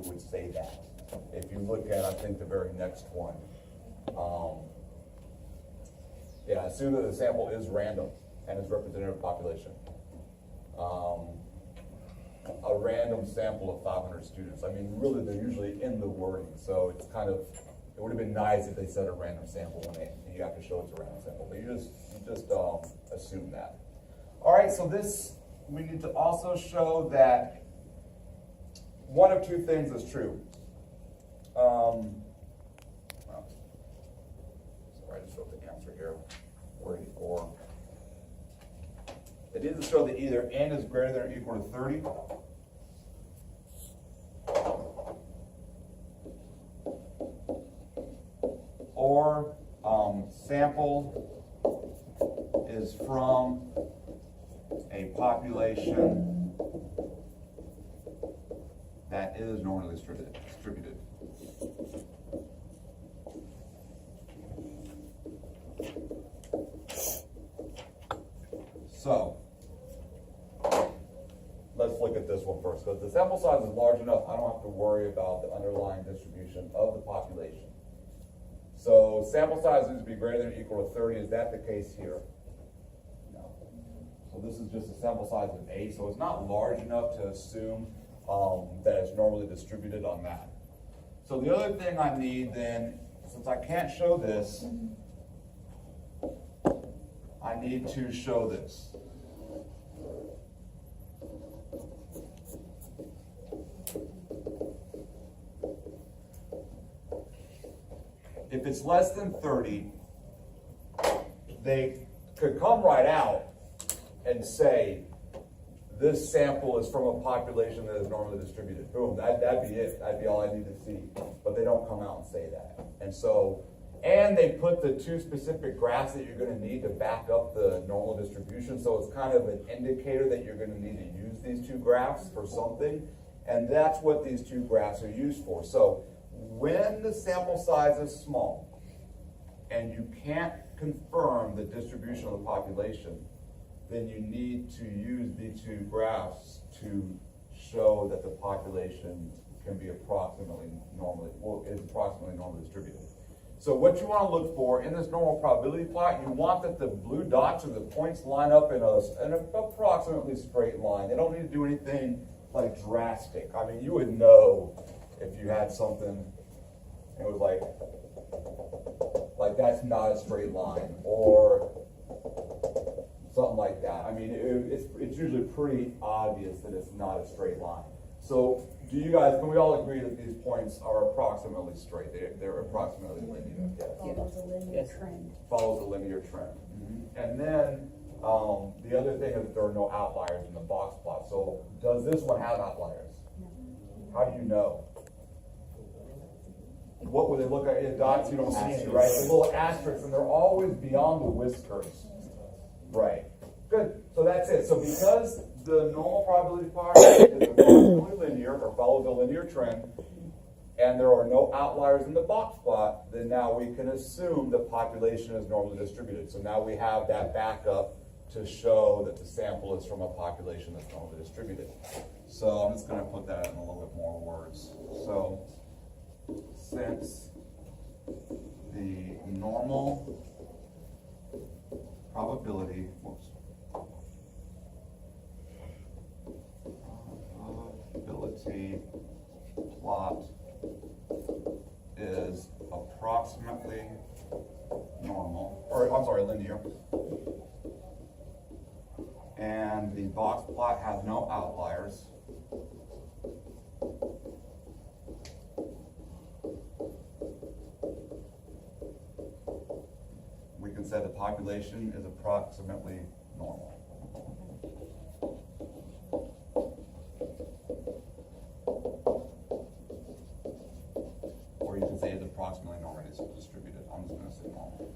exactly would say that. If you look at, I think, the very next one, yeah, assume that the sample is random and is representative of population. A random sample of 500 students. I mean, really, they're usually in the wording, so it's kind of, it would have been nice if they said a random sample when you have to show it's a random sample, but you just assume that. All right, so this, we need to also show that one of two things is true. Well, sorry, I just wrote the answer here. 44. It needs to show that either n is greater than or equal to 30. Or sample is from a population that is normally distributed. So, let's look at this one first, because the sample size is large enough, I don't have to worry about the underlying distribution of the population. So, sample size needs to be greater than or equal to 30. Is that the case here? No. So this is just a sample size of 8, so it's not large enough to assume that it's normally distributed on that. So the other thing I need then, since I can't show this, I need to show this. If it's less than 30, they could come right out and say, this sample is from a population that is normally distributed. Boom, that'd be it. That'd be all I need to see. But they don't come out and say that. And so, and they put the two specific graphs that you're going to need to back up the normal distribution. So it's kind of an indicator that you're going to need to use these two graphs for something. And that's what these two graphs are used for. So when the sample size is small and you can't confirm the distribution of the population, then you need to use the two graphs to show that the population can be approximately normally, well, is approximately normally distributed. So what you want to look for in this normal probability plot, you want that the blue dots or the points line up in an approximately straight line. They don't need to do anything like drastic. I mean, you would know if you had something, it was like that's not a straight line, or something like that. I mean, it's usually pretty obvious that it's not a straight line. So, can we all agree that these points are approximately straight? They're approximately linear. Yes. Follows a linear trend. Follows a linear trend. Mm-hmm. And then the other thing is that there are no outliers in the box plot. So, does this one have outliers? No. How do you know? What would they look at? The dots you don't see any, right? The little asterisks, and they're always beyond the whiskers. Right. Good. So that's it. So because the normal probability plot is approximately linear or follows a linear trend, and there are no outliers in the box plot, then now we can assume the population is normally distributed. So now we have that backup to show that the sample is from a population that's normally distributed. So I'm just going to put that in a little bit more words. So since the normal probability, probability plot is approximately normal, or I'm sorry, linear, and the box plot has no outliers, we can say the population is approximately normal. Or you can say it's approximately normally distributed. I'm just going to say normal.